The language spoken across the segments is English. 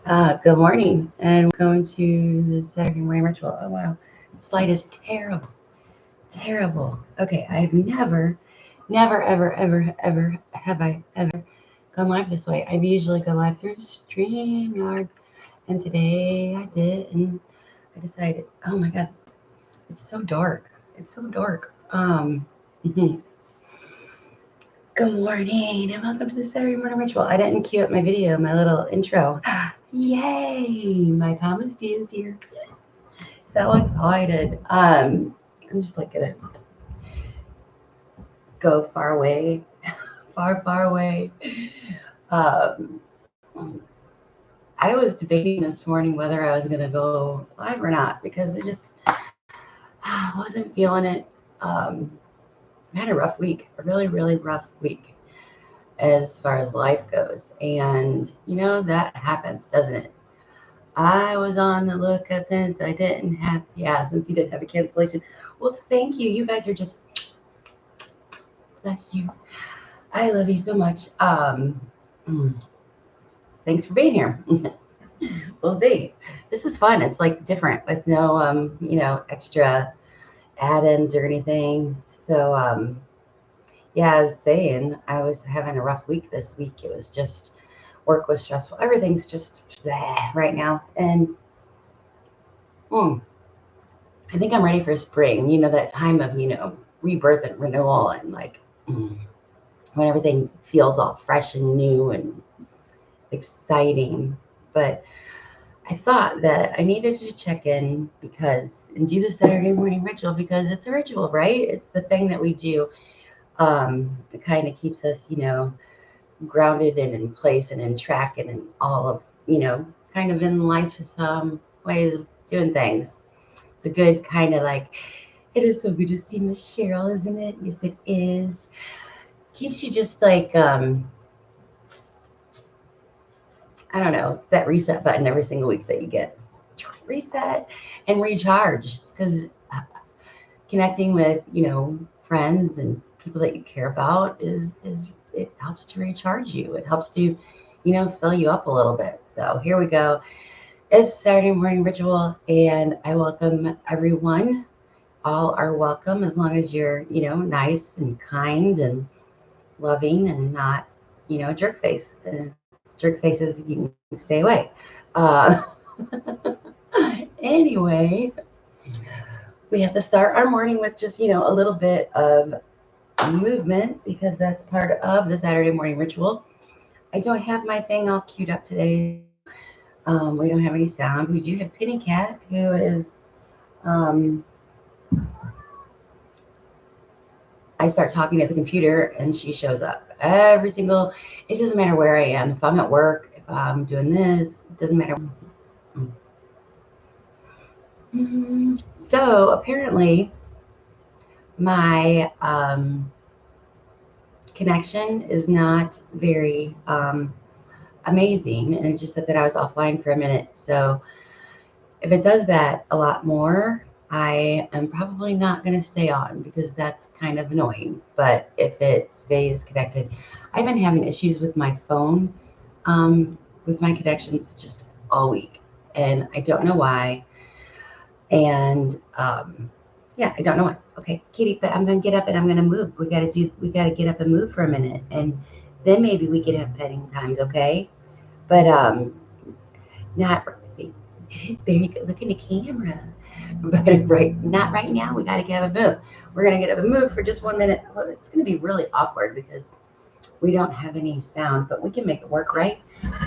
Good morning, and welcome to the Saturday morning ritual. Oh wow, this light is terrible, terrible. Okay, I've never, ever have I ever gone live this way. I've usually go live through StreamYard, and today I did, and I decided, oh my god, it's so dark. It's so dark. Good morning, and welcome to the Saturday morning ritual. I didn't cue up my video, my little intro. Yay! My Thomas D is here. So excited. I'm just like gonna go far away, far away. Um, I was debating this morning whether I was gonna go live or not because I just wasn't feeling it. Um, I had a rough week, a really rough week as far as life goes, and that happens, doesn't it? I was on the lookout since I didn't have, yeah, since you didn't have a cancellation. Well, thank you. You guys are just, bless you. I love you so much. Mm, Thanks for being here. We'll see. This is fun. It's like different with no, extra add-ins or anything. So, yeah, I was saying I was having a rough week this week. It was just work was stressful. Everything's just right now, and mm, I think I'm ready for spring. That time of rebirth and renewal, and like when everything feels all fresh and new and exciting. But I thought that I needed to check in and do the Saturday morning ritual because it's a ritual, right? It's the thing that we do. It kind of keeps us, grounded and in place and in track and in all of, kind of in life's ways of doing things. It's a good kind of like, it is so good to see Miss Cheryl, isn't it? Yes, it is. Keeps you just like, I don't know, it's that reset button every single week that you get. Reset and recharge because connecting with, friends and people that you care about is it helps to recharge you. It helps to, fill you up a little bit. So here we go. It's Saturday morning ritual, and I welcome everyone. All are welcome as long as you're, nice and kind and loving and not, a jerk face. Jerk faces, you can stay away. Uh, anyway, we have to start our morning with just, a little bit of movement because that's part of the Saturday morning ritual. I don't have my thing all queued up today, so we don't have any sound. We do have Penny Cat, who is, um, I start talking at the computer and she shows up every single, it doesn't matter where I am. If I'm at work, if I'm doing this, it doesn't matter. So apparently my connection is not very amazing, and it just said that I was offline for a minute. So if it does that a lot more, I am probably not going to stay on because that's kind of annoying. But if it stays connected, I've been having issues with my phone, um, with my connections just all week, and I don't know why. And yeah, I don't know what. Okay, Kitty, but I'm gonna get up and I'm gonna move. We gotta get up and move for a minute, and then maybe we could have petting times, okay? But not see, there you go. Look in the camera. But right, not right now. We gotta get up and move. We're gonna get up and move for just 1 minute. Well, it's gonna be really awkward because we don't have any sound, but we can make it work, right?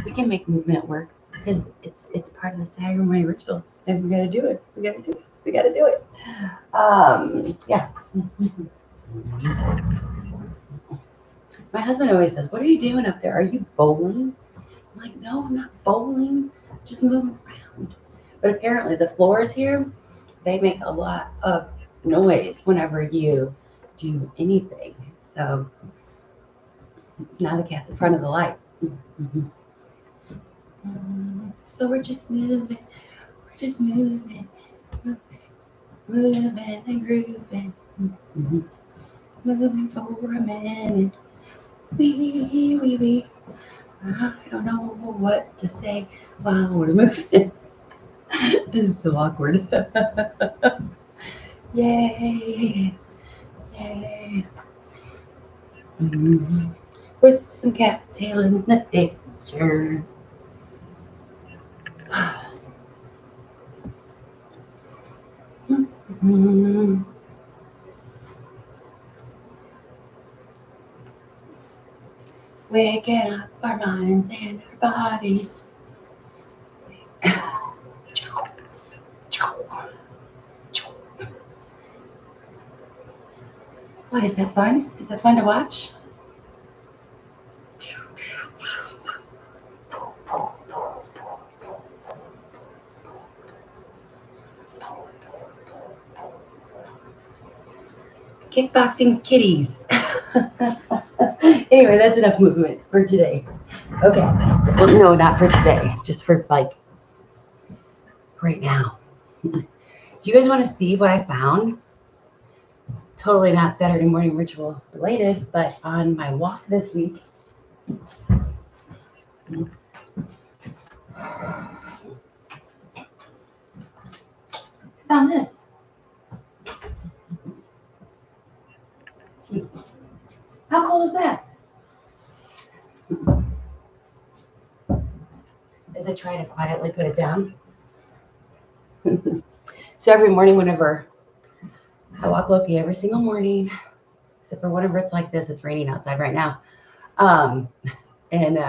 We can make movement work because it's part of the Saturday morning ritual, and we gotta do it. We gotta do it. We gotta do it. Yeah. My husband always says, "What are you doing up there? Are you bowling?" I'm like, "No, I'm not bowling. Just moving around." But apparently, the floors here they make a lot of noise whenever you do anything. So now the cat's in front of the light. So we're just moving. We're just moving, moving and grooving. Moving for a minute. Wee, wee, wee. I don't know what to say while we're moving. This is so awkward. Yay! Yay! With some cattail in the picture. Waking up our minds and our bodies. What, is that fun? Is that fun to watch? Kickboxing kitties. Anyway, that's enough movement for today. Okay. Well, no, not for today. Just for like right now. Do you guys want to see what I found? Totally not Saturday morning ritual related, but on my walk this week. I found this. How cool is that? As I try to quietly put it down. So every morning, whenever I walk Loki, every single morning, except for whenever it's like this, it's raining outside right now. And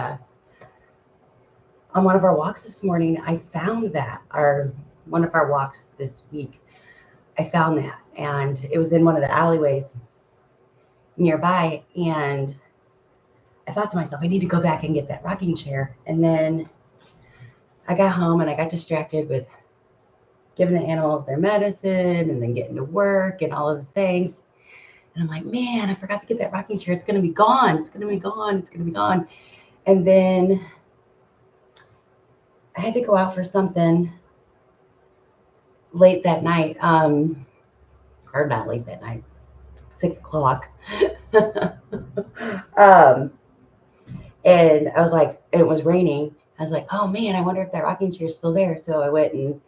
on one of our walks this morning, I found that one of our walks this week, I found that, and it was in one of the alleyways nearby. And I thought to myself, I need to go back and get that rocking chair. And then I got home and I got distracted with giving the animals their medicine and then getting to work and all of the things. And I'm like, man, I forgot to get that rocking chair. It's going to be gone. It's going to be gone. It's going to be gone. And then I had to go out for something late that night. Or not late that night, 6 o'clock. And I was like, it was raining. I was like, oh man, I wonder if that rocking chair is still there. So I went and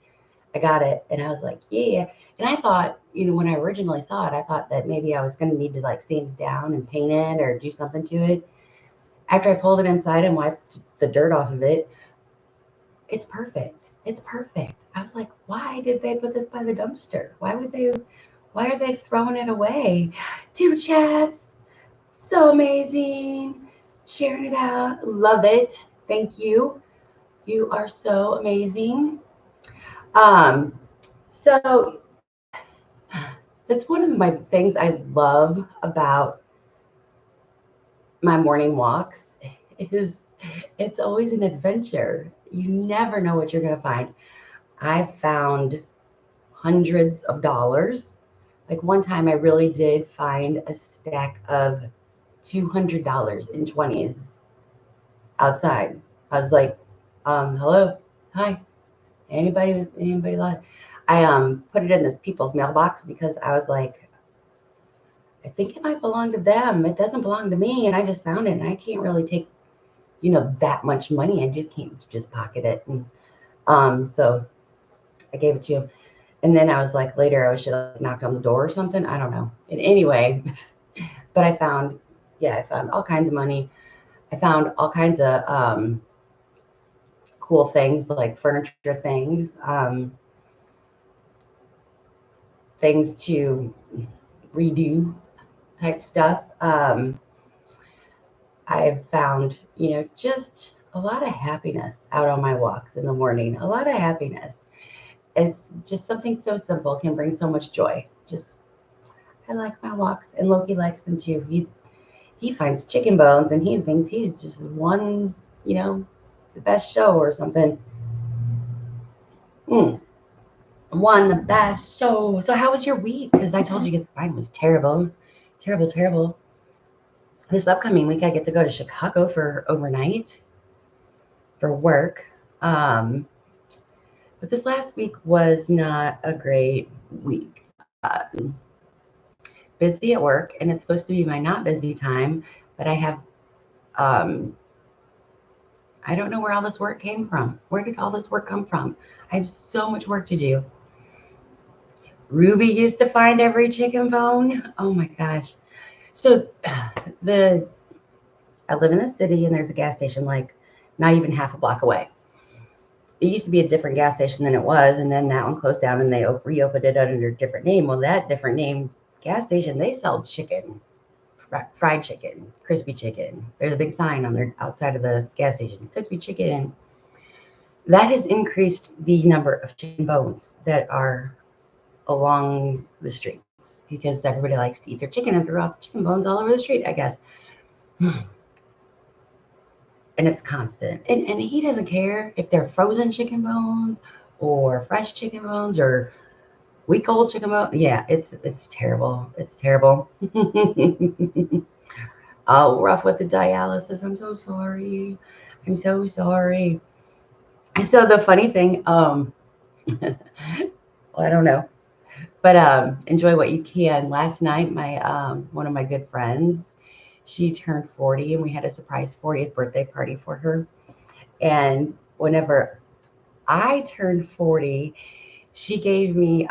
I got it. And I was like, yeah. And I thought, when I originally saw it, I thought that maybe I was going to need to like sand it down and paint it or do something to it. After I pulled it inside and wiped the dirt off of it, it's perfect. It's perfect. I was like, why did they put this by the dumpster? Why are they throwing it away? Two chats. So amazing. Sharing it out. Love it. Thank you. You are so amazing. So it's one of my things I love about my morning walks is it's always an adventure. You never know what you're going to find. I've found hundreds of dollars. Like one time I really did find a stack of $200 in 20s outside. I was like, hello, hi, anybody lost? I put it in this people's mailbox because I was like, I think it might belong to them. It doesn't belong to me, and I just found it, and I can't really take, that much money. I just can't just pocket it. And so I gave it to him. And then I was like, later, I should have knocked on the door or something. I don't know. And anyway, but I found all kinds of money. I found all kinds of cool things like furniture things, things to redo type stuff. I've found, just a lot of happiness out on my walks in the morning. A lot of happiness. It's just something so simple can bring so much joy. I like my walks, and Loki likes them too. He finds chicken bones, and he thinks he's just won, the best show or something. Won the best show. So how was your week? Because I told you mine was terrible, terrible, terrible. This upcoming week, I get to go to Chicago for overnight for work. But this last week was not a great week. Busy at work, and it's supposed to be my not busy time, but I have I don't know where all this work came from. Where did all this work come from? I have so much work to do. Ruby used to find every chicken bone. Oh my gosh. So the I live in the city and there's a gas station like not even half a block away. It used to be a different gas station than it was, and then that one closed down and they reopened it under a different name. Well, that different name gas station, they sell chicken, fried chicken, crispy chicken. There's a big sign on their outside of the gas station, crispy chicken. That has increased the number of chicken bones that are along the streets because everybody likes to eat their chicken and throw out the chicken bones all over the street, I guess. And it's constant. And he doesn't care if they're frozen chicken bones or fresh chicken bones or week old chicken bones. Yeah, it's terrible. It's terrible. Oh, rough with the dialysis. I'm so sorry. I'm so sorry. So the funny thing, well, I don't know, but enjoy what you can. Last night, my one of my good friends, she turned 40, and we had a surprise 40th birthday party for her. And whenever I turned 40, she gave me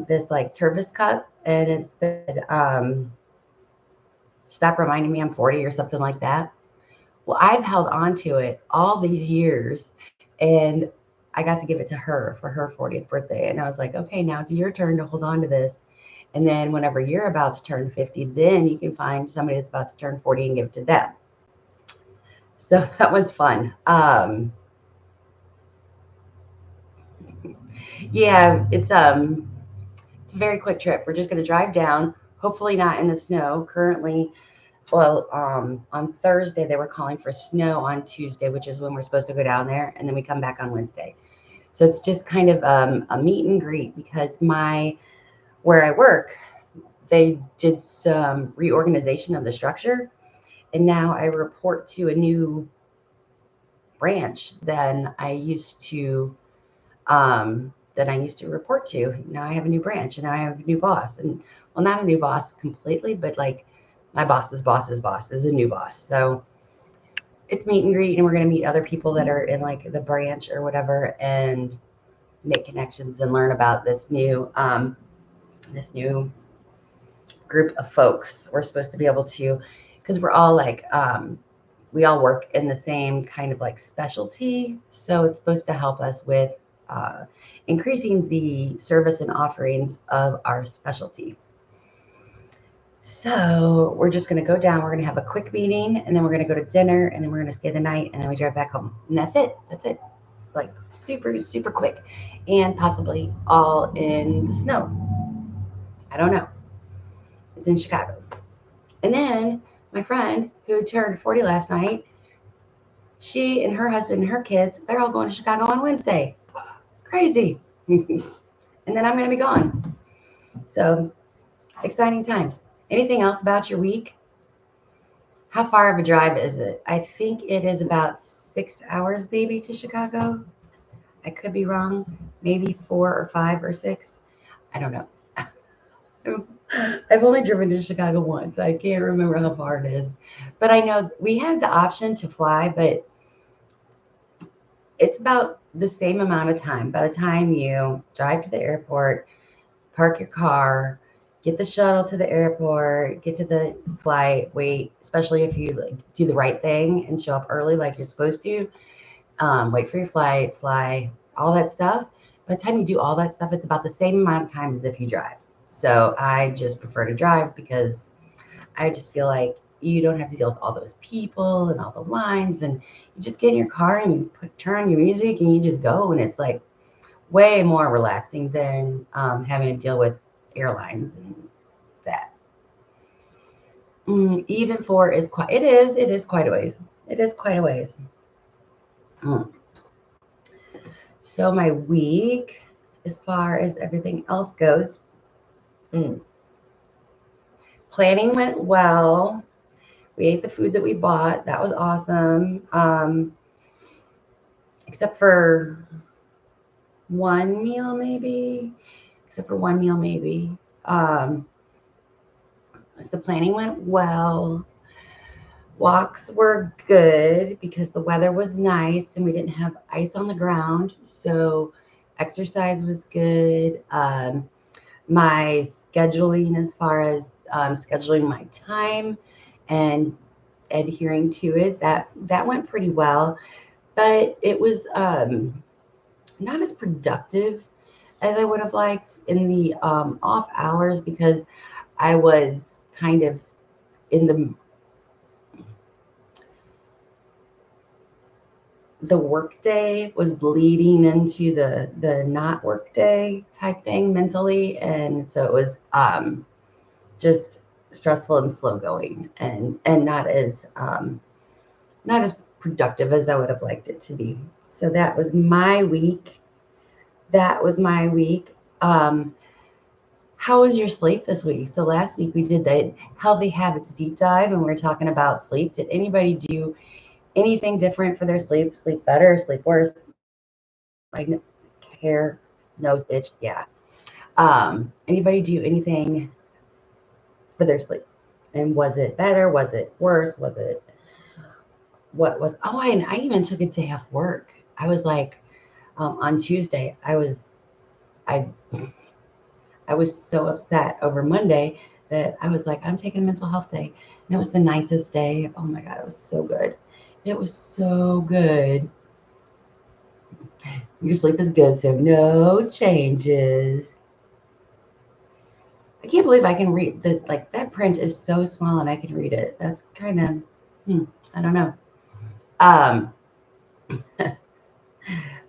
this like Tervis cup, and it said, "Stop reminding me I'm 40" or something like that. Well, I've held on to it all these years, and I got to give it to her for her 40th birthday. And I was like, okay, now it's your turn to hold on to this. And then whenever you're about to turn 50, then you can find somebody that's about to turn 40 and give it to them. So that was fun. Yeah, it's a very quick trip. We're just going to drive down, hopefully not in the snow. Currently, well, on Thursday they were calling for snow on Tuesday, which is when we're supposed to go down there, and then we come back on Wednesday. So it's just kind of a meet and greet because my where I work, they did some reorganization of the structure, and now I report to a new branch that I used to report to. Now I have a new branch and now I have a new boss. And well, not a new boss completely, but like my boss's boss is a new boss. So it's meet and greet, and we're going to meet other people that are in like the branch or whatever, and make connections and learn about this new group of folks. We're supposed to be able to, because we're all like we all work in the same kind of like specialty, so it's supposed to help us with uh, increasing the service and offerings of our specialty. So we're just going to go down. We're going to have a quick meeting, and then we're going to go to dinner, and then we're going to stay the night, and then we drive back home. And that's it. That's it. It's like super, super quick, and possibly all in the snow. I don't know. It's in Chicago. And then my friend who turned 40 last night, she and her husband and her kids, they're all going to Chicago on Wednesday. Crazy. And then I'm going to be gone. So exciting times. Anything else about your week? How far of a drive is it? I think it is about 6 hours, maybe, to Chicago. I could be wrong. Maybe 4 or 5 or 6. I don't know. I've only driven to Chicago once. I can't remember how far it is. But I know we had the option to fly, but it's about the same amount of time. By the time you drive to the airport, park your car, get the shuttle to the airport, get to the flight, wait, especially if you like, do the right thing and show up early like you're supposed to, wait for your flight, fly, all that stuff. By the time you do all that stuff, it's about the same amount of time as if you drive. So I just prefer to drive because I just feel like you don't have to deal with all those people and all the lines, and you just get in your car and you turn on your music and you just go, and it's like way more relaxing than having to deal with airlines and that. Even four is quite. It is quite a ways. It is quite a ways. Mm. So my week, as far as everything else goes, mm, planning went well. We ate the food that we bought. That was awesome. Except for one meal, maybe. Except for one meal, maybe. Um, so planning went well. Walks were good because the weather was nice and we didn't have ice on the ground. So exercise was good. My scheduling, as far as scheduling my time and adhering to it, that went pretty well. But it was not as productive as I would have liked in the off hours because I was kind of in the work day was bleeding into the not work day type thing mentally, and so it was just stressful and slow going and not as productive as I would have liked it to be. So that was my week. Um, how was your sleep this week? So last week we did the healthy habits deep dive and we were talking about sleep. Did anybody do anything different for their sleep? Sleep better, sleep worse? My hair, nose itch, yeah. Anybody do anything for their sleep? And was it better? Was it worse? Was it what was? Oh, and I even took a day off work. I was like, on Tuesday, I I was so upset over Monday that I was like, I'm taking a mental health day, and it was the nicest day. Oh my God, it was so good. It was so good. Your sleep is good, so no changes. I can't believe I can read that. Like that print is so small and I can read it. That's kind of, I don't know. Um,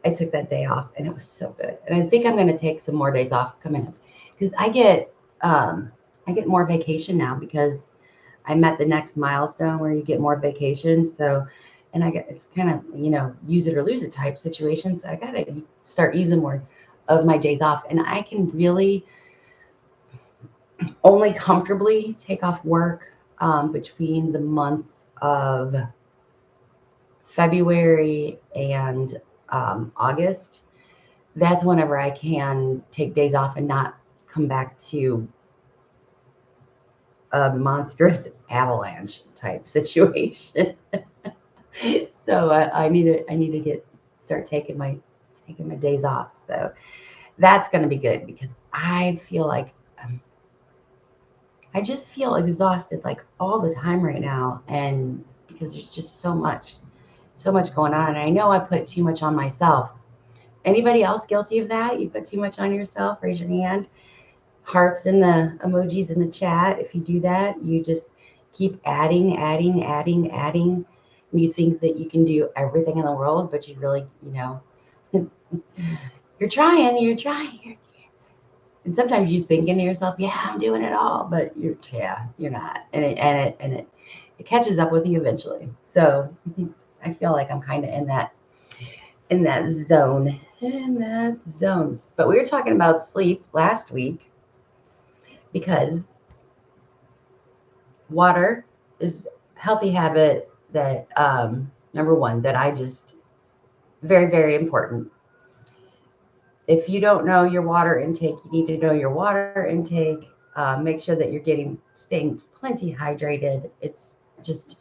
I took that day off and it was so good. And I think I'm going to take some more days off coming up because I get more vacation now because I'm at the next milestone where you get more vacation. So, and I get it's kind of use it or lose it type situation. So I got to start using more of my days off, and I can really only comfortably take off work between the months of February and August. That's whenever I can take days off and not come back to a monstrous avalanche type situation. So I need to get start taking my days off. So that's going to be good because I feel like I just feel exhausted like all the time right now, and because there's just so much going on, and I know I put too much on myself. Anybody else guilty of that? You put too much on yourself? Raise your hand. Hearts in the emojis in the chat. If you do that, you just keep adding, adding, adding, adding. And you think that you can do everything in the world, but you really, you're trying, and sometimes you thinking to yourself, yeah, I'm doing it all, but you're not. It catches up with you eventually. So I feel like I'm kind of in that zone. In that zone. But we were talking about sleep last week because water is a healthy habit that number one that I just very, very important. If you don't know your water intake, you need to know your water intake. Make sure that you're staying plenty hydrated. It's just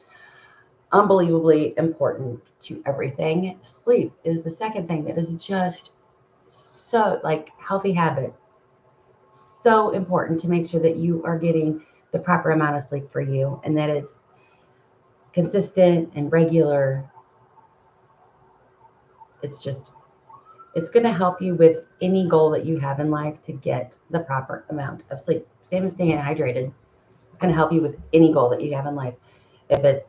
unbelievably important to everything. Sleep is the second thing that is just so like healthy habit. So important to make sure that you are getting the proper amount of sleep for you and that it's consistent and regular. It's just it's going to help you with any goal that you have in life to get the proper amount of sleep. Same as staying hydrated. It's going to help you with any goal that you have in life. If it's,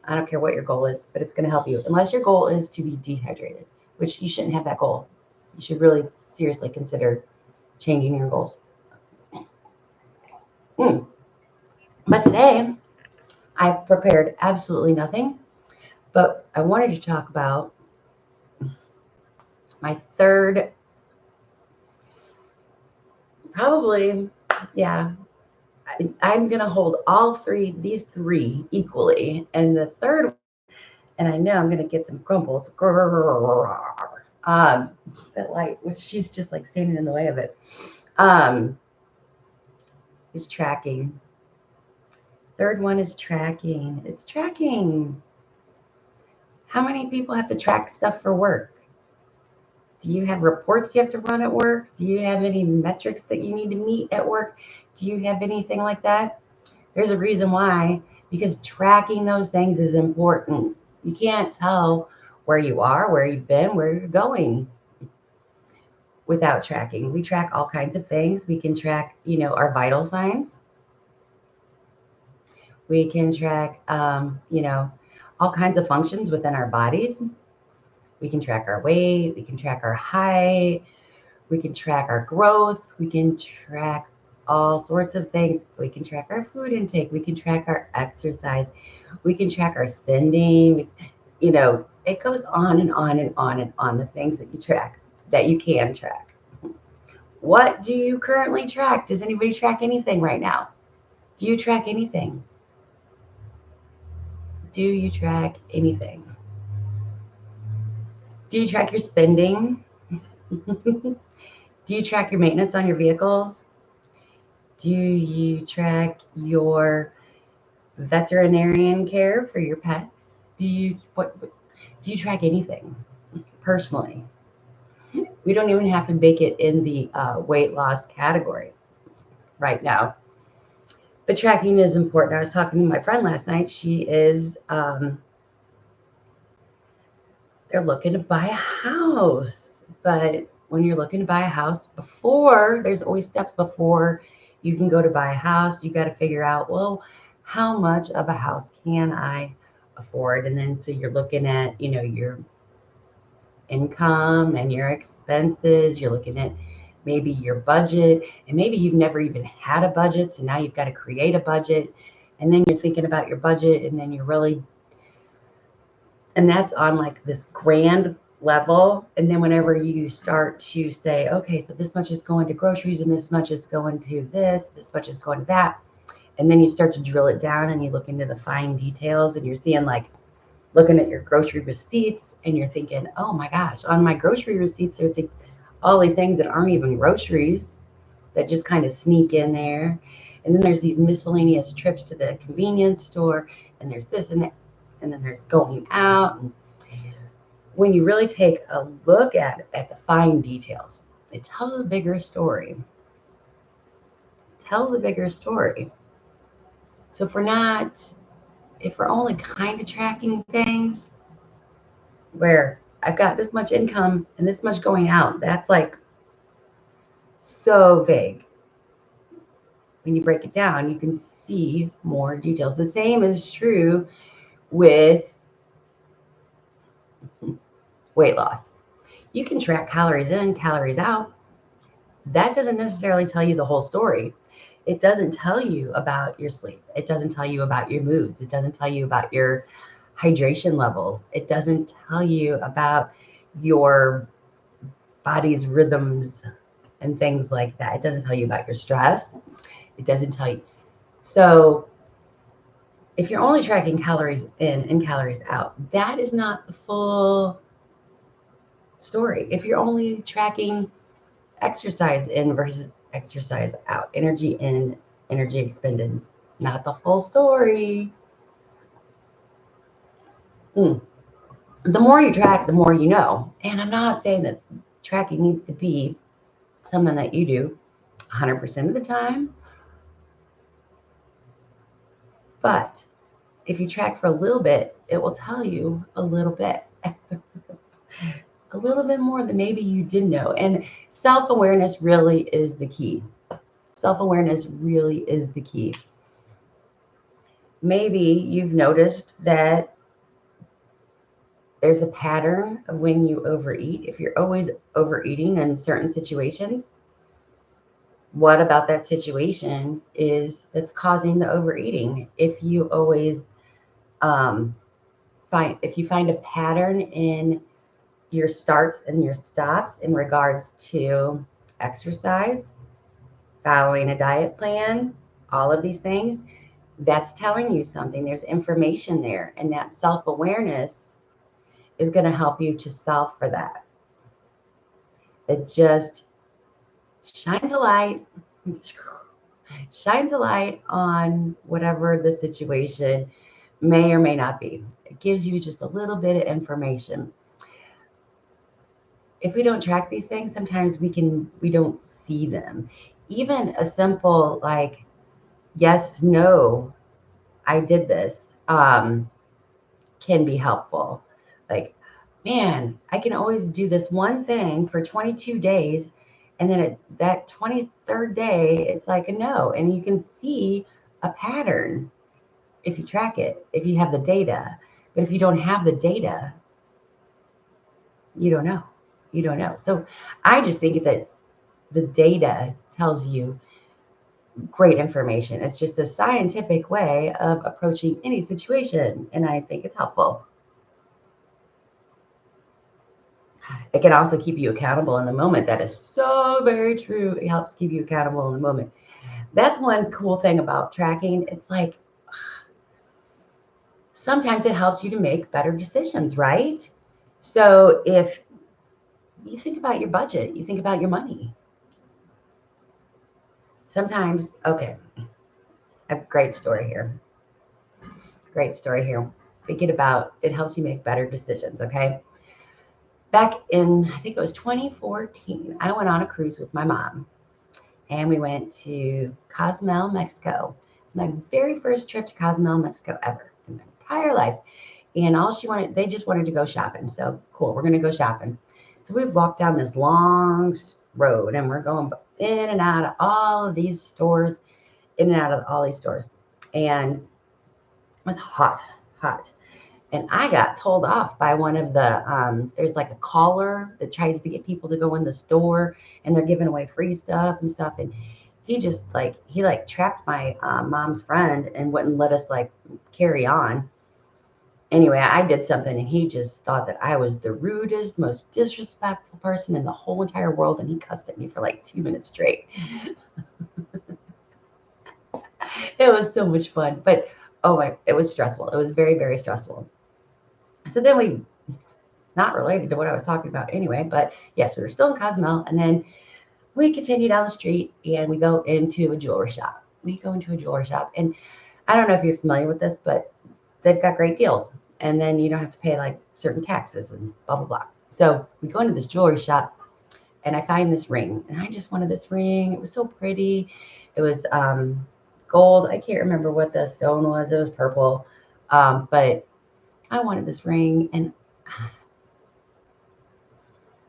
I don't care what your goal is, but it's going to help you. Unless your goal is to be dehydrated, which you shouldn't have that goal. You should really seriously consider changing your goals. But today, I've prepared absolutely nothing, but I wanted to talk about my third, probably, yeah, I'm going to hold these three equally. And the third, and I know I'm going to get some grumbles. That light, which she's just like standing in the way of it, is tracking Third one is tracking. It's tracking. How many people have to track stuff for work? Do you have reports you have to run at work? Do you have any metrics that you need to meet at work? Do you have anything like that? There's a reason why, because tracking those things is important. You can't tell where you are, where you've been, where you're going without tracking. We track all kinds of things. We can track, our vital signs. We can track, all kinds of functions within our bodies. We can track our weight. We can track our height. We can track our growth. We can track all sorts of things. We can track our food intake. We can track our exercise. We can track our spending. It goes on and on and on and on, the things that you track, that you can track. What do you currently track? Does anybody track anything right now? Do you track anything? Do you track anything? Do you track your spending? Do you track your maintenance on your vehicles? Do you track your veterinarian care for your pets? Do you track anything personally? We don't even have to make it in the weight loss category right now. But tracking is important. I was talking to my friend last night. She is, they're looking to buy a house. But when you're looking to buy a house, there's always steps before you can go to buy a house. You got to figure out, well, how much of a house can I afford? And then so you're looking at, your income and your expenses. You're looking at maybe your budget, and maybe you've never even had a budget. So now you've got to create a budget, and then you're thinking about your budget, and then and that's on like this grand level. And then whenever you start to say, okay, so this much is going to groceries and this much is going to this much is going to that. And then you start to drill it down and you look into the fine details, and you're seeing looking at your grocery receipts, and you're thinking, oh my gosh, on my grocery receipts, there's all these things that aren't even groceries that just kind of sneak in there. And then there's these miscellaneous trips to the convenience store, and there's this and that, and then there's going out. And when you really take a look at the fine details, it tells a bigger story. So if we're only kind of tracking things where I've got this much income and this much going out, that's like so vague. When you break it down, you can see more details. The same is true with weight loss. You can track calories in, calories out. That doesn't necessarily tell you the whole story. It doesn't tell you about your sleep. It doesn't tell you about your moods. It doesn't tell you about your hydration levels. It doesn't tell you about your body's rhythms and things like that. It doesn't tell you about your stress. It doesn't tell you. So if you're only tracking calories in and calories out, that is not the full story. If you're only tracking exercise in versus exercise out, energy in, energy expended, not the full story. The more you track, the more you know. And I'm not saying that tracking needs to be something that you do 100% of the time. But if you track for a little bit, it will tell you a little bit. A little bit more than maybe you didn't know. And self-awareness really is the key. Self-awareness really is the key. Maybe you've noticed that there's a pattern of when you overeat. If you're always overeating in certain situations, what about that situation is that's causing the overeating? If you always find a pattern in your starts and your stops in regards to exercise, following a diet plan, all of these things, that's telling you something. There's information there, and that self-awareness is going to help you to solve for that. It just shines a light shines a light on whatever the situation may or may not be. It gives you just a little bit of information. If we don't track these things, sometimes we don't see them. Even a simple like yes, no, I did this, can be helpful. Like, man, I can always do this one thing for 22 days. And then at that 23rd day, it's like a no. And you can see a pattern if you track it, if you have the data. But if you don't have the data, you don't know. You don't know. So I just think that the data tells you great information. It's just a scientific way of approaching any situation. And I think it's helpful. It can also keep you accountable in the moment. That is so very true. It helps keep you accountable in the moment. That's one cool thing about tracking. It's like sometimes it helps you to make better decisions, right? So if you think about your budget, you think about your money. Sometimes, okay, a great story here. Great story here. Thinking about it helps you make better decisions, okay? Back in, I think it was 2014, I went on a cruise with my mom and we went to Cozumel, Mexico. It's my very first trip to Cozumel, Mexico ever in my entire life. And all she wanted, they just wanted to go shopping. So cool, we're going to go shopping. So we walked down this long road and we're going in and out of all of these stores, in and out of all these stores. And it was hot, hot. And I got told off by one of the, there's like a caller that tries to get people to go in the store and they're giving away free stuff and stuff. And he just like, he like trapped my mom's friend and wouldn't let us like carry on. Anyway, I did something and he just thought that I was the rudest, most disrespectful person in the whole entire world. And he cussed at me for like 2 minutes straight. It was so much fun, but oh my, it was stressful. It was very, very stressful. So then we, not related to what I was talking about anyway, but yes, we were still in Cozumel. And then we continue down the street and we go into a jewelry shop. We go into a jewelry shop. And I don't know if you're familiar with this, but they've got great deals. And then you don't have to pay like certain taxes and blah, blah, blah. So we go into this jewelry shop and I find this ring. And I just wanted this ring. It was so pretty. It was gold. I can't remember what the stone was. It was purple. But I wanted this ring. And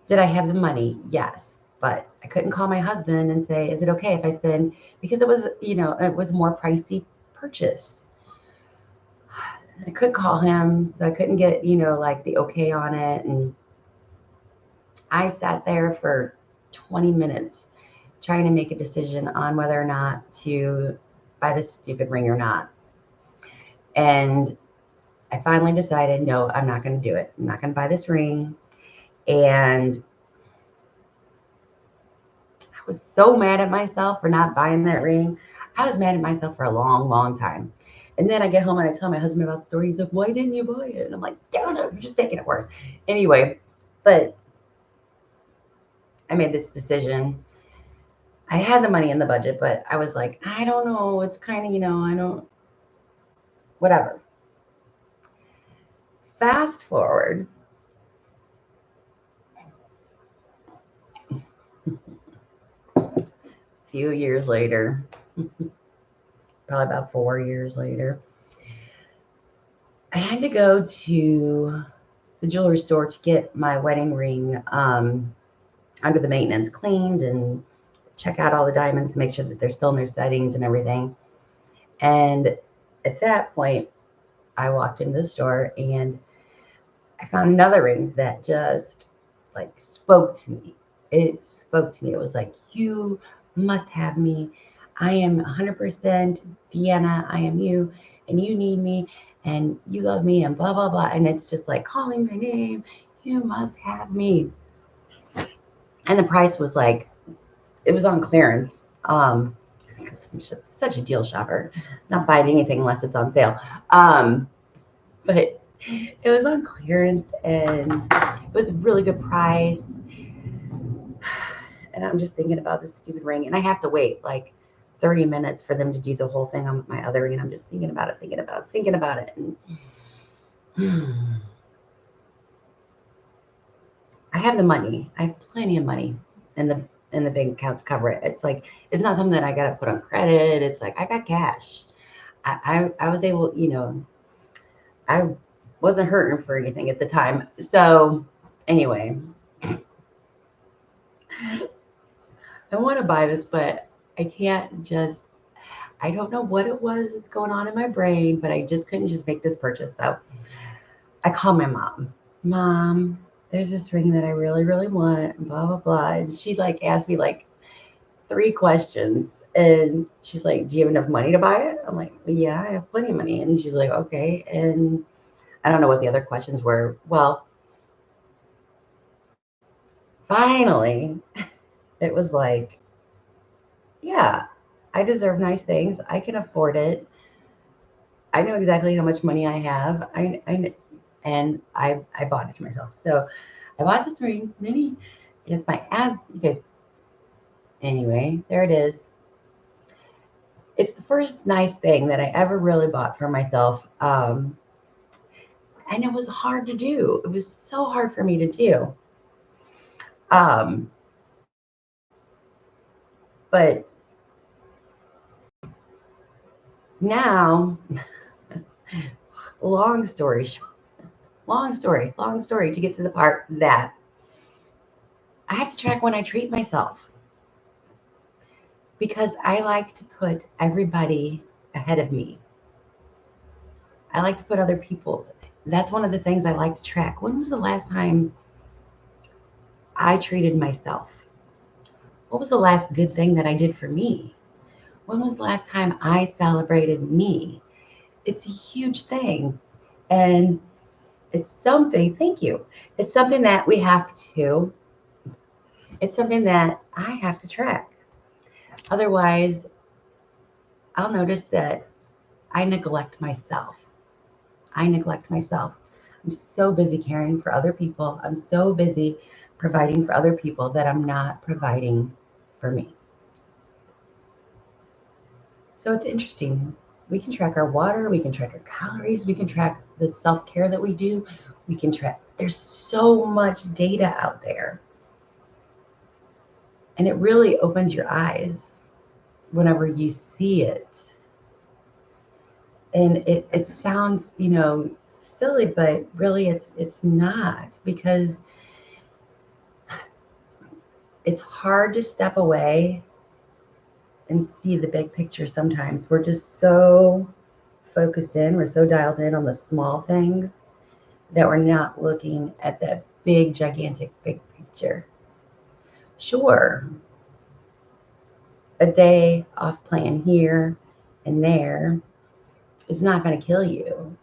did I have the money? Yes. But I couldn't call my husband and say, is it okay if I spend? Because it was, it was a more pricey purchase. I could call him, so I couldn't get, like the okay on it. And I sat there for 20 minutes trying to make a decision on whether or not to buy this stupid ring or not. And I finally decided, no, I'm not going to do it. I'm not going to buy this ring. And I was so mad at myself for not buying that ring. I was mad at myself for a long, long time. And then I get home and I tell my husband about the story. He's like, why didn't you buy it? And I'm like, damn it, you're just making it worse. Anyway, but I made this decision. I had the money in the budget, but I was like, I don't know. It's kind of, I don't, whatever. Fast forward. A few years later, probably about 4 years later, I had to go to the jewelry store to get my wedding ring under the maintenance cleaned and check out all the diamonds to make sure that they're still in their settings and everything. And at that point, I walked into the store and I found another ring that just like spoke to me. It spoke to me. It was like, you must have me. I am 100% Deanna. I am you and you need me and you love me and blah, blah, blah. And it's just like calling my name. You must have me. And the price was like, it was on clearance. Because I'm such a deal shopper, not buying anything unless it's on sale. But it was on clearance and it was a really good price. And I'm just thinking about this stupid ring and I have to wait like 30 minutes for them to do the whole thing on my other ring. I'm just thinking about it. And I have the money. I have plenty of money in the bank account to cover it. It's like, it's not something that I got to put on credit. It's like, I got cash. I was able, I wasn't hurting for anything at the time. So anyway, I want to buy this, but I can't just, I don't know what it was that's going on in my brain, but I just couldn't just make this purchase. So I called my mom. Mom, there's this ring that I really, really want, blah, blah, blah. And she like asked me like 3 questions. And she's like, do you have enough money to buy it? I'm like, well, yeah, I have plenty of money. And she's like, okay. And I don't know what the other questions were. Well, finally, it was like, yeah, I deserve nice things. I can afford it. I know exactly how much money I have. And I bought it to myself. So I bought this ring. Maybe it's my app. You guys, anyway, there it is. It's the first nice thing that I ever really bought for myself. And it was hard to do. It was so hard for me to do. Um, but now, long story short, long story to get to the part that I have to track when I treat myself because I like to put everybody ahead of me. I like to put other people. That's one of the things I like to track. When was the last time I treated myself? What was the last good thing that I did for me? When was the last time I celebrated me? It's a huge thing. And it's something, thank you. It's something that we have to, it's something that I have to track. Otherwise, I'll notice that I neglect myself. I neglect myself. I'm so busy caring for other people. I'm so busy providing for other people that I'm not providing for me. So it's interesting. We can track our water, we can track our calories, we can track the self care that we do, we can track. There's so much data out there. And it really opens your eyes whenever you see it. And it sounds, silly, but really it's not because it's hard to step away and see the big picture sometimes. We're just so focused in, we're so dialed in on the small things that we're not looking at that big, gigantic, big picture. Sure, a day off plan here and there is not going to kill you.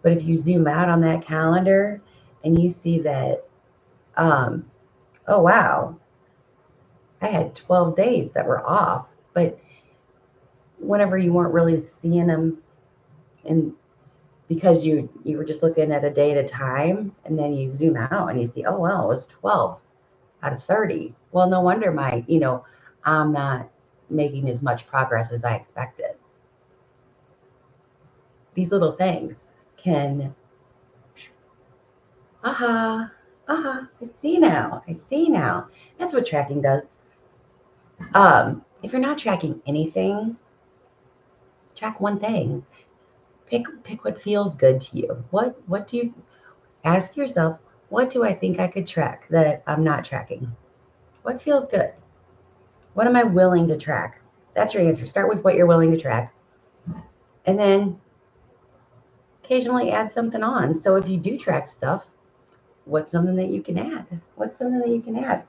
But if you zoom out on that calendar and you see that, um, oh, wow, I had 12 days that were off, but whenever you weren't really seeing them and because you were just looking at a day at a time and then you zoom out and you see, oh, well, it was 12 out of 30. Well, no wonder I'm not making as much progress as I expected. These little things can, aha, I see now. I see now. That's what tracking does. If you're not tracking anything, track one thing. Pick what feels good to you. What do you ask yourself? What do I think I could track that I'm not tracking? What feels good? What am I willing to track? That's your answer. Start with what you're willing to track. And then occasionally add something on. So if you do track stuff, what's something that you can add? What's something that you can add?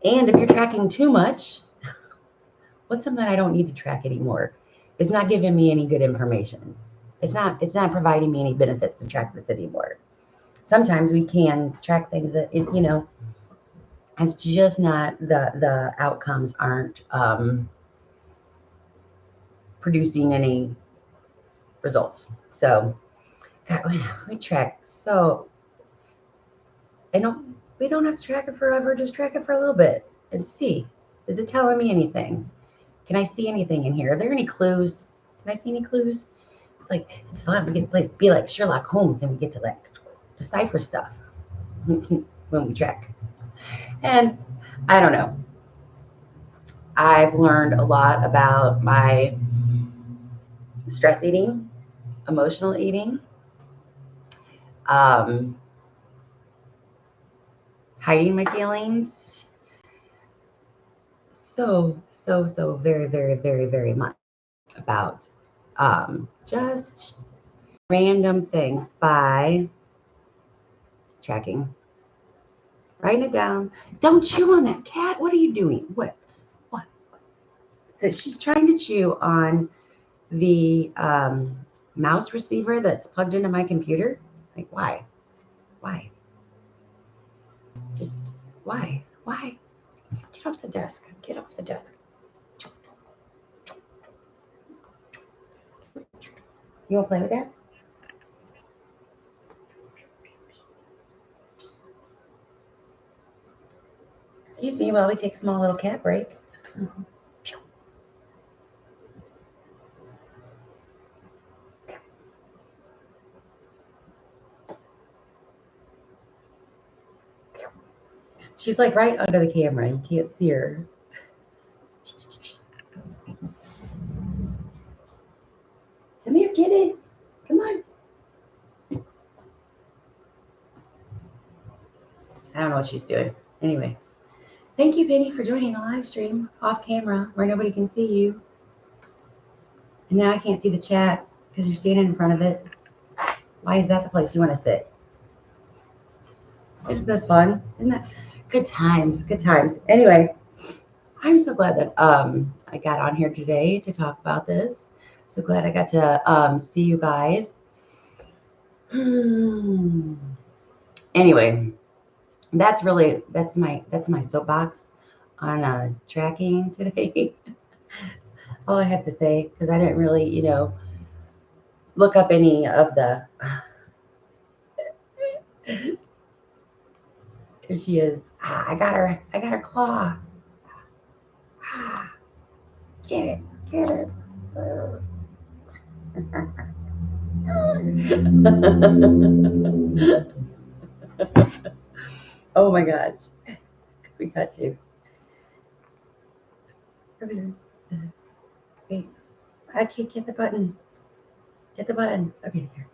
And if you're tracking too much, what's something I don't need to track anymore? It's not giving me any good information. It's not providing me any benefits to track this anymore. Sometimes we can track things that it's just not the outcomes aren't producing any results. So God, we track so and we don't have to track it forever, just track it for a little bit and see. Is it telling me anything? Can I see anything in here? Are there any clues? Can I see any clues? It's like, it's fun. We get to be like Sherlock Holmes and we get to like decipher stuff when we track. And I don't know. I've learned a lot about my stress eating, emotional eating, um, hiding my feelings. So very, very, very, very much about just random things by tracking, writing it down. Don't chew on that, cat. What are you doing? What? What? So she's trying to chew on the mouse receiver that's plugged into my computer. Like, why? Why? Just why? Why? Get off the desk. Get off the desk. You want to play with that? Excuse me while we take a small little cat break. She's like right under the camera. You can't see her. Come here, get it. Come on. I don't know what she's doing. Anyway, thank you, Penny, for joining the live stream off camera where nobody can see you. And now I can't see the chat because you're standing in front of it. Why is that the place you want to sit? Isn't this fun? Isn't that good times? Good times. Anyway, I'm so glad that I got on here today to talk about this. So glad I got to see you guys. Anyway, that's my soapbox on tracking today. All I have to say, because I didn't really, look up any of the. Here she is. I got her. I got her claw. Get it. Get it. Oh my gosh. We got you. Wait. I can't get the button. Get the button. Okay, here.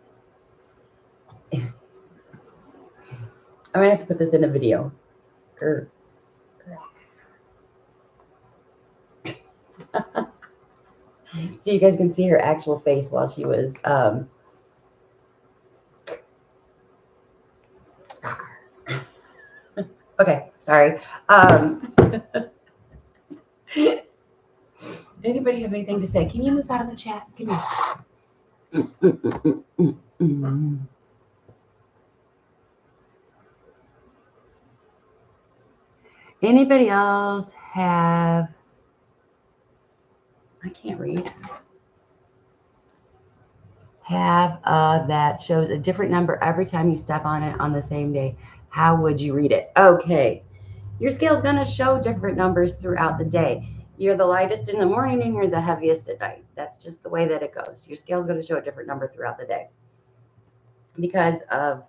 I'm gonna have to put this in a video. So you guys can see her actual face while she was okay, sorry. Anybody have anything to say? Can you move out of the chat? Can you? Anybody else have, I can't read, have that shows a different number every time you step on it on the same day? How would you read it? Okay, your scale is going to show different numbers throughout the day. You're the lightest in the morning and you're the heaviest at night. That's just the way that it goes. Your scale is going to show a different number throughout the day because of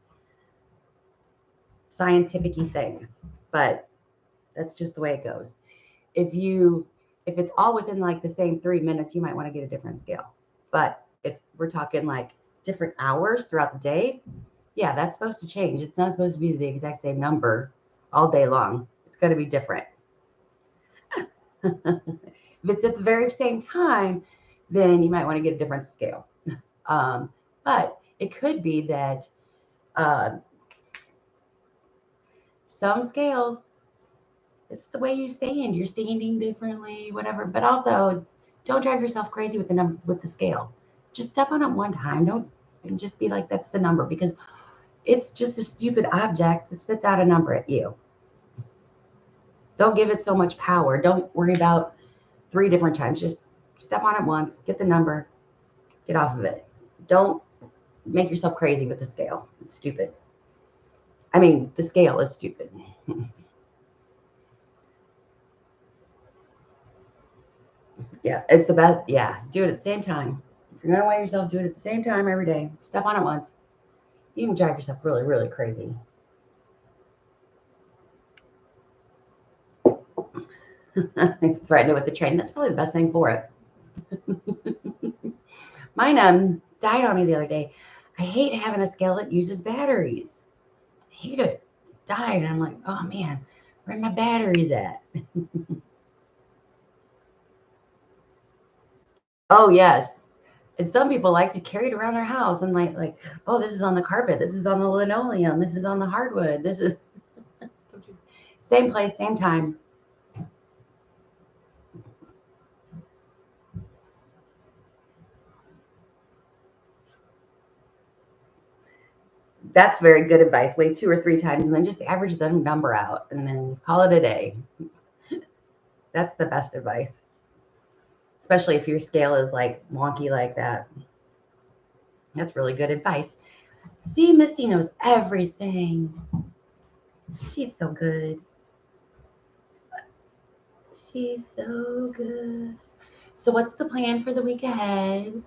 scientific things, but that's just the way it goes. If it's all within like the same 3 minutes, you might want to get a different scale. But if we're talking like different hours throughout the day, yeah, that's supposed to change. It's not supposed to be the exact same number all day long. It's going to be different. If it's at the very same time, then you might want to get a different scale. But it could be that some scales, it's the way you stand. You're standing differently, whatever. But also, don't drive yourself crazy with the scale. Just step on it one time. Don't and just be like, that's the number, because it's just a stupid object that spits out a number at you. Don't give it so much power. Don't worry about 3 different times. Just step on it once, get the number, get off of it. Don't make yourself crazy with the scale. It's stupid. I mean, the scale is stupid. Yeah, it's the best. Yeah, do it at the same time. If you're gonna weigh yourself, do it at the same time every day. Step on it once. You can drive yourself really, really crazy. Threaten it with the train. That's probably the best thing for it. Mine died on me the other day. I hate having a scale that uses batteries. I hate it. It died, and I'm like, oh man, where are my batteries at? Oh yes. And some people like to carry it around their house and like, oh, this is on the carpet, this is on the linoleum, this is on the hardwood, this is same place, same time. That's very good advice. Weigh 2 or 3 times and then just average the number out and then call it a day. That's the best advice, especially if your scale is like wonky like that. That's really good advice. See, Misty knows everything. She's so good. She's so good. So, what's the plan for the week ahead?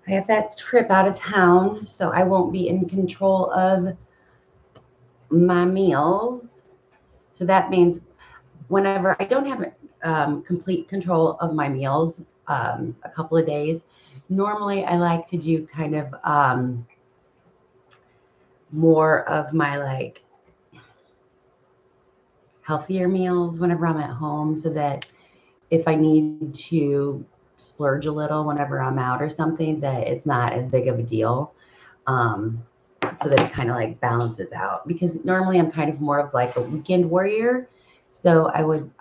I have that trip out of town, so I won't be in control of my meals. So that means whenever I don't have complete control of my meals, a couple of days, normally I like to do kind of more of my like healthier meals whenever I'm at home so that if I need to splurge a little whenever I'm out or something, that it's not as big of a deal. Um, so that it kind of like balances out because normally I'm kind of more of like a weekend warrior. So I would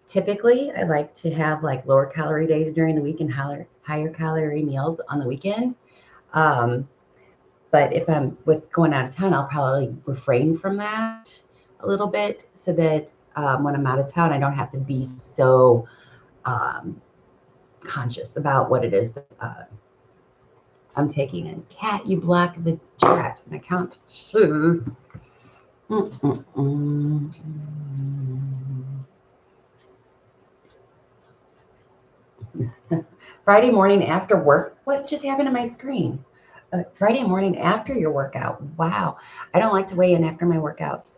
typically I like to have like lower calorie days during the week and higher calorie meals on the weekend. Um, but if I'm with going out of town, I'll probably refrain from that a little bit so that when I'm out of town, I don't have to be so um, conscious about what it is that I'm taking in. Cat, you block the chat. And I count two. Mm-mm-mm. Friday morning after work. What just happened to my screen? Friday morning after your workout. Wow. I don't like to weigh in after my workouts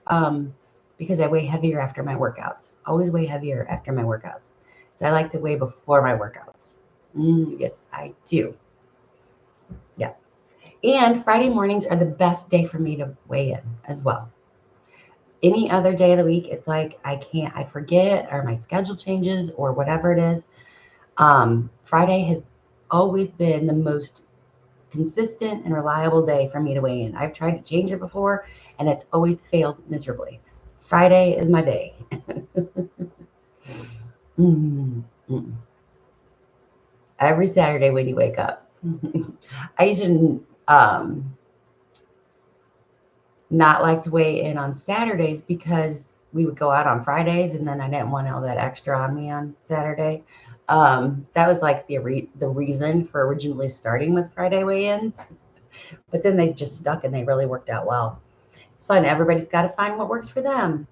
because I weigh heavier after my workouts. Always weigh heavier after my workouts. So I like to weigh before my workouts. Yes, I do. Yeah. And Friday mornings are the best day for me to weigh in as well. Any other day of the week, it's like I forget or my schedule changes or whatever it is. Friday has always been the most consistent and reliable day for me to weigh in. I've tried to change it before and it's always failed miserably. Friday is my day. Mm, mm. Every Saturday when you wake up. I used to not like to weigh in on Saturdays because we would go out on Fridays and then I didn't want all that extra on me on Saturday. That was like the reason for originally starting with Friday weigh-ins, but then they just stuck and they really worked out well. It's fun. Everybody's got to find what works for them.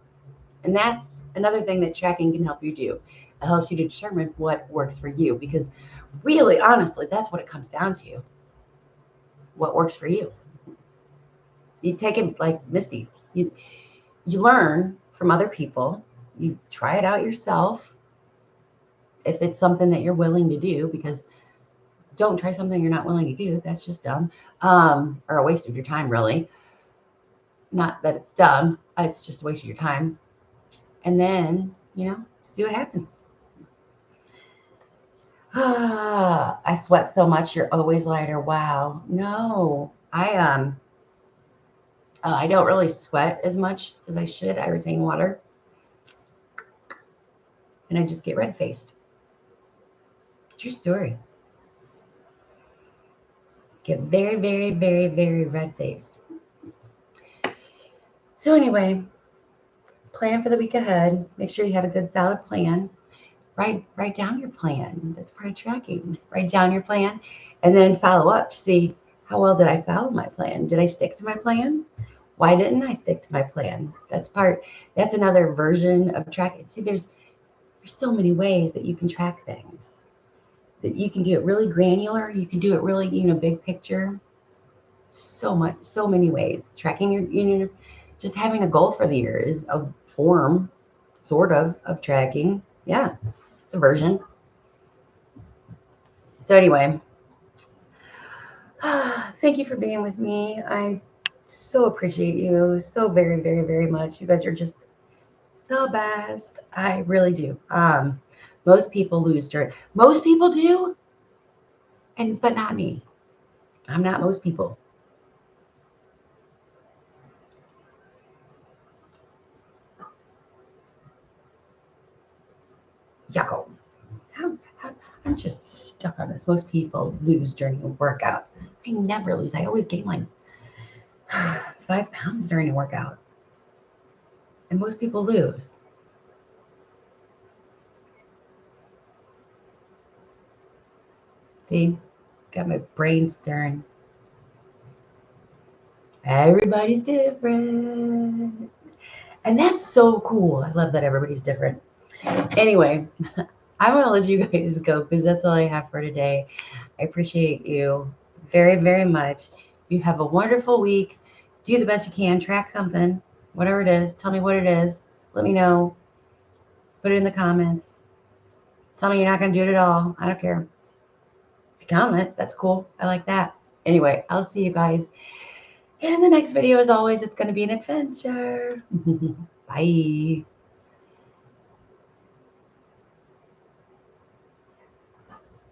And that's another thing that tracking can help you do. It helps you to determine what works for you because really, honestly, that's what it comes down to. What works for you. You take it like Misty. You learn from other people. You try it out yourself if it's something that you're willing to do because don't try something you're not willing to do. That's just dumb or a waste of your time, really. Not that it's dumb. It's just a waste of your time. And then, see what happens. I sweat so much. You're always lighter. Wow. No, I don't really sweat as much as I should. I retain water, and I just get red faced. True story. Get very, very, very, very red faced. So anyway, plan for the week ahead. Make sure you have a good, solid plan. Write down your plan. That's part of tracking. Write down your plan, and then follow up to see how well did I follow my plan. Did I stick to my plan? Why didn't I stick to my plan? That's another version of tracking. See, There's so many ways that you can track things. That you can do it really granular. You can do it really, big picture. So much, so many ways. Tracking your, just having a goal for the year is a form, sort of tracking. Yeah, it's a version. So anyway, thank you for being with me. I so appreciate you so very, very, very much. You guys are just the best. I really do. Most people lose during. Most people do, but not me. I'm not most people. Yucko. I'm just stuck on this. Most people lose during a workout. I never lose. I always gain like 5 pounds during a workout. And most people lose. See, got my brain stirring. Everybody's different. And that's so cool. I love that everybody's different. Anyway, I'm going to let you guys go because that's all I have for today. I appreciate you very, very much. You have a wonderful week. Do the best you can. Track something, whatever it is. Tell me what it is. Let me know. Put it in the comments. Tell me you're not going to do it at all. I don't care. Comment. That's cool. I like that. Anyway, I'll see you guys in the next video. As always, it's going to be an adventure. Bye.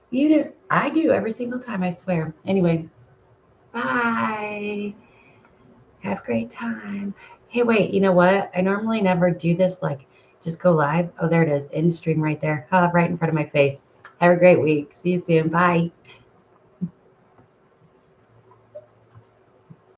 You do. I do every single time, I swear. Anyway, bye. Have a great time. Hey, wait, you know what? I normally never do this, like just go live. Oh, there it is. End stream right there. Right in front of my face. Have a great week. See you soon. Bye.